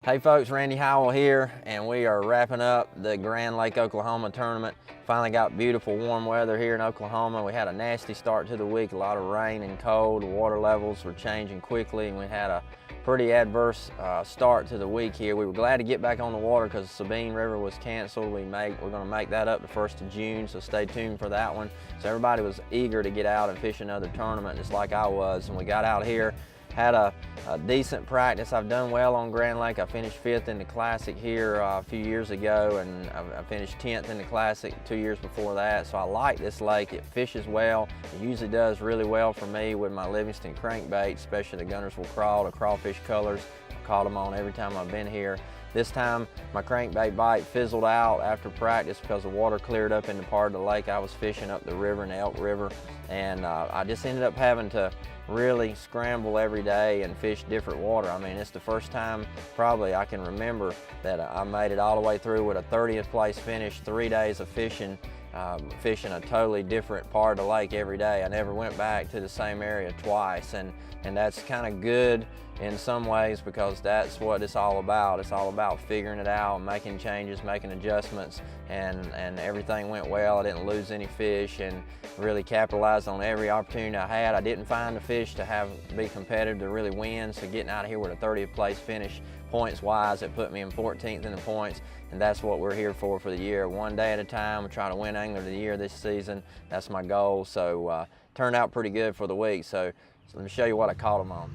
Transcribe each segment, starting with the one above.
Hey folks, Randy Howell here, and we are wrapping up the Grand Lake, Oklahoma tournament. Finally got beautiful warm weather here in Oklahoma. We had a nasty start to the week, a lot of rain and cold. The water levels were changing quickly, and we had a pretty adverse start to the week here. We were glad to get back on the water because Sabine River was canceled. We're going to make that up the 1st of June, so stay tuned for that one. So everybody was eager to get out and fish another tournament, just like I was, and we got out here. Had a decent practice. I've done well on Grand Lake. I finished 5th in the Classic here a few years ago, and I finished 10th in the Classic 2 years before that. So I like this lake. It fishes well. It usually does really well for me with my Livingston crankbait, especially the Guntersville Crawl, the crawfish colors. I've caught them on every time I've been here. This time my crankbait bite fizzled out after practice because the water cleared up in the part of the lake I was fishing up the river in the Elk River, and I just ended up having to really scramble every day and fish different water. I mean, it's the first time probably I can remember that I made it all the way through with a 30th place finish, 3 days of fishing, fishing a totally different part of the lake every day. I never went back to the same area twice, and that's kind of good in some ways because that's what it's all about. It's all about figuring it out, making changes, making adjustments, and everything went well. I didn't lose any fish and really capitalized on every opportunity I had. I didn't find the fish to be competitive to really win, so getting out of here with a 30th place finish points wise, it put me in 14th in the points, and that's what we're here for the year. One day at a time. We're trying to win Angler of the Year this season. That's my goal. So turned out pretty good for the week. So let me show you what I caught them on.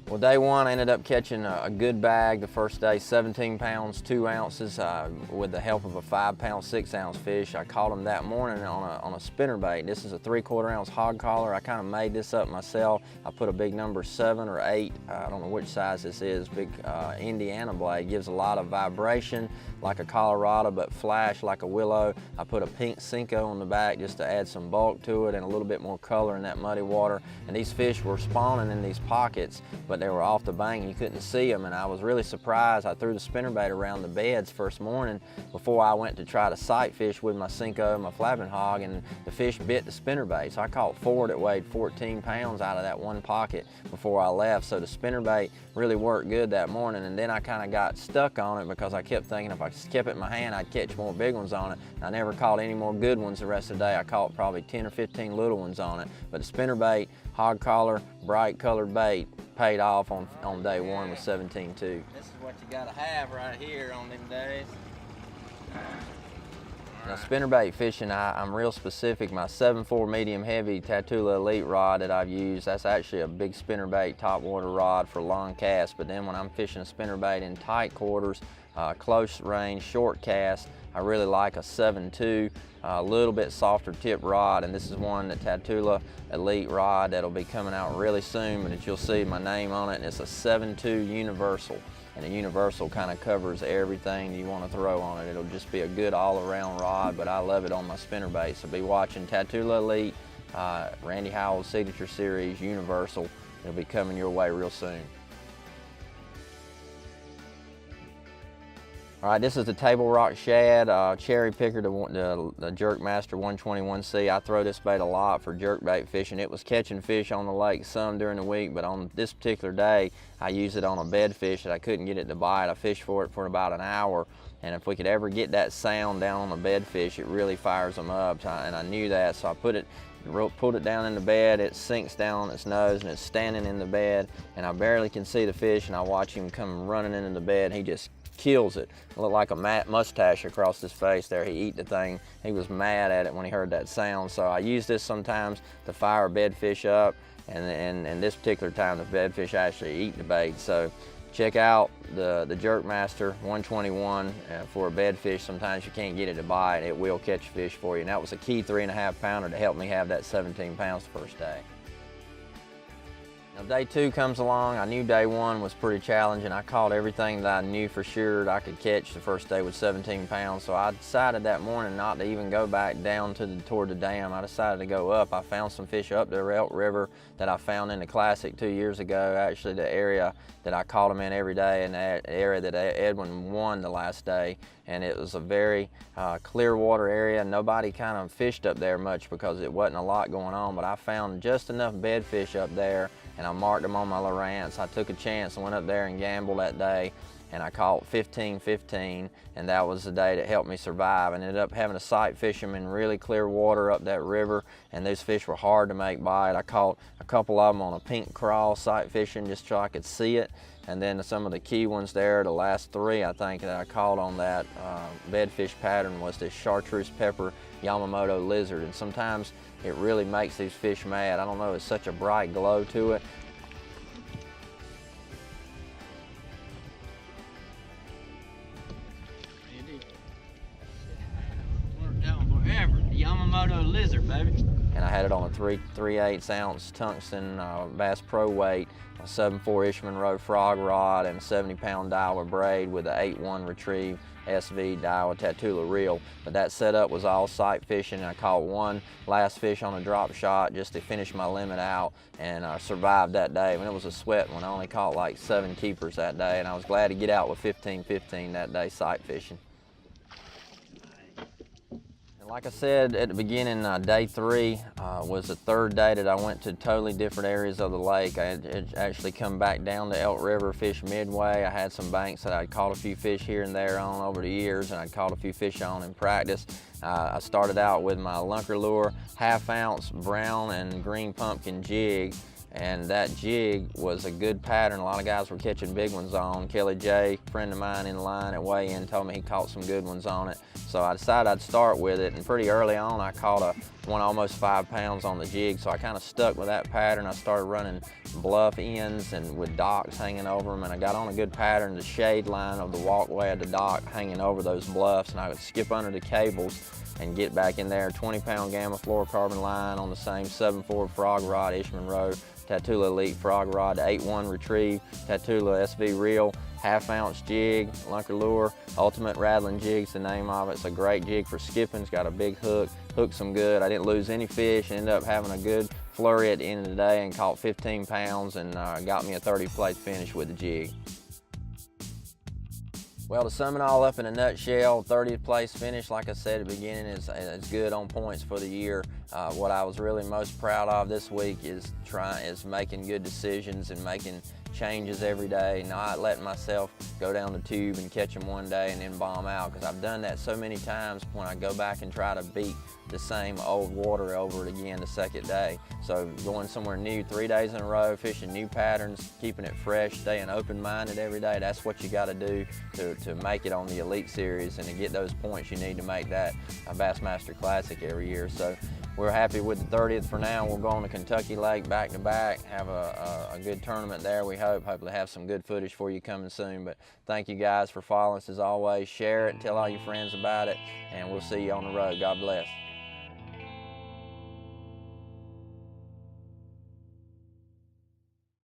Well, day one I ended up catching a good bag the first day, 17 pounds, 2 ounces, with the help of a 5-pound, 6-ounce fish. I caught them that morning on a spinnerbait. This is a 3/4 ounce hog collar. I kind of made this up myself. I put a big number 7 or 8, I don't know which size this is, big Indiana blade. Gives a lot of vibration like a Colorado, but flash like a willow. I put a pink Cinco on the back just to add some bulk to it and a little bit more color in that muddy water. And these fish were spawning in these pockets, but they were off the bank and you couldn't see them, and I was really surprised. I threw the spinnerbait around the beds first morning before I went to try to sight fish with my Cinco and my flapping hog, and the fish bit the spinnerbait. So I caught 4 that weighed 14 pounds out of that one pocket before I left. So the spinnerbait really worked good that morning, and then I kind of got stuck on it because I kept thinking if I kept it in my hand I'd catch more big ones on it. I never caught any more good ones the rest of the day. I caught probably 10 or 15 little ones on it, but the spinnerbait, hog collar, bright colored bait paid off on day one with 17.2. This is what you gotta have right here on them days. Now, spinnerbait fishing, I'm real specific. My 7.4 medium heavy Tatula Elite rod that I've used, that's actually a big spinnerbait top water rod for long casts. But then when I'm fishing a spinnerbait in tight quarters, close range, short cast, I really like a 7.2, a little bit softer tip rod, and this is one, the Tatula Elite rod that'll be coming out really soon, but you'll see my name on it, and it's a 7.2 Universal. And the Universal kind of covers everything you want to throw on it. It'll just be a good all-around rod, but I love it on my spinnerbait. So be watching Tatula Elite, Randy Howell's Signature Series Universal. It'll be coming your way real soon. All right, this is the Table Rock Shad, cherry picker, the Jerkmaster 121C. I throw this bait a lot for jerkbait fishing. It was catching fish on the lake some during the week, but on this particular day, I used it on a bed fish that I couldn't get it to bite. I fished for it for about an hour, and if we could ever get that sound down on a bed fish, it really fires them up, and I knew that, so I pulled it down in the bed. It sinks down on its nose, and it's standing in the bed, and I barely can see the fish, and I watch him come running into the bed. He just kills it. It looked like a mustache across his face there. He eat the thing. He was mad at it when he heard that sound. So I use this sometimes to fire a bedfish up, and this particular time the bedfish actually eat the bait. So check out the Jerkmaster 121 for a bedfish. Sometimes you can't get it to bite. It will catch fish for you. And that was a key 3.5 pounder to help me have that 17 pounds the first day. Now, day two comes along. I knew day one was pretty challenging. I caught everything that I knew for sure that I could catch the first day with 17 pounds. So I decided that morning not to even go back down toward the dam. I decided to go up. I found some fish up the Elk River that I found in the Classic 2 years ago. Actually, the area that I caught them in every day, and the area that Edwin won the last day. and it was a very clear water area. Nobody kind of fished up there much because it wasn't a lot going on, but I found just enough bedfish up there, and I marked them on my Lowrance. I took a chance and went up there and gambled that day, and I caught 15-15, and that was the day that helped me survive. I ended up having to sight fish them in really clear water up that river, and those fish were hard to make bite. I caught a couple of them on a pink crawl sight fishing just so I could see it, and then some of the key ones there, the last three I think that I caught on that bedfish pattern was this chartreuse pepper Yamamoto lizard, and sometimes it really makes these fish mad. I don't know, it's such a bright glow to it. Forever. The Yamamoto lizard, baby. And I had it on a 3/8 ounce tungsten Bass Pro weight, a 7.4 Ishman Rowe frog rod, and a 70-pound Daiwa braid with an 8.1 Retrieve SV Daiwa Tatula reel. But that setup was all sight fishing, and I caught one last fish on a drop shot just to finish my limit out, and I survived that day. When it was a sweat one, I only caught like 7 keepers that day, and I was glad to get out with 15-15 that day sight fishing. Like I said at the beginning, day 3 was the third day that I went to totally different areas of the lake. I had actually come back down to Elk River, fished midway. I had some banks that I'd caught a few fish here and there on over the years, and I'd caught a few fish on in practice. I started out with my Lunker Lure 1/2 ounce brown and green pumpkin jig, and that jig was a good pattern. A lot of guys were catching big ones on. Kelly J, a friend of mine in line at weigh-in, told me he caught some good ones on it. So I decided I'd start with it, and pretty early on I caught one almost 5 pounds on the jig, so I kind of stuck with that pattern. I started running bluff ends and with docks hanging over them, and I got on a good pattern, the shade line of the walkway of the dock hanging over those bluffs, and I would skip under the cables and get back in there. 20-pound Gamma fluorocarbon line on the same 7.4 frog rod, Ishman Rowe Tatula Elite frog rod, 8.1 Retrieve Tatula SV reel, 1/2 ounce jig, Lunker Lure, Ultimate Rattling Jig's the name of it. It's a great jig for skipping. It's got a big hook, hooks them good. I didn't lose any fish, ended up having a good flurry at the end of the day and caught 15 pounds and got me a 30th place finish with the jig. Well, to sum it all up in a nutshell, 30th place finish, like I said at the beginning, is good on points for the year. What I was really most proud of this week is making good decisions and making changes every day, not letting myself go down the tube and catch them one day and then bomb out, because I've done that so many times when I go back and try to beat the same old water over it again the second day. So going somewhere new 3 days in a row, fishing new patterns, keeping it fresh, staying open-minded every day, that's what you got to do to make it on the Elite Series and to get those points you need to make that Bassmaster Classic every year. So we're happy with the 30th for now. We'll go on to Kentucky Lake back-to-back, have a good tournament there, we hope. Hopefully have some good footage for you coming soon. But thank you guys for following us as always. Share it, tell all your friends about it, and we'll see you on the road. God bless.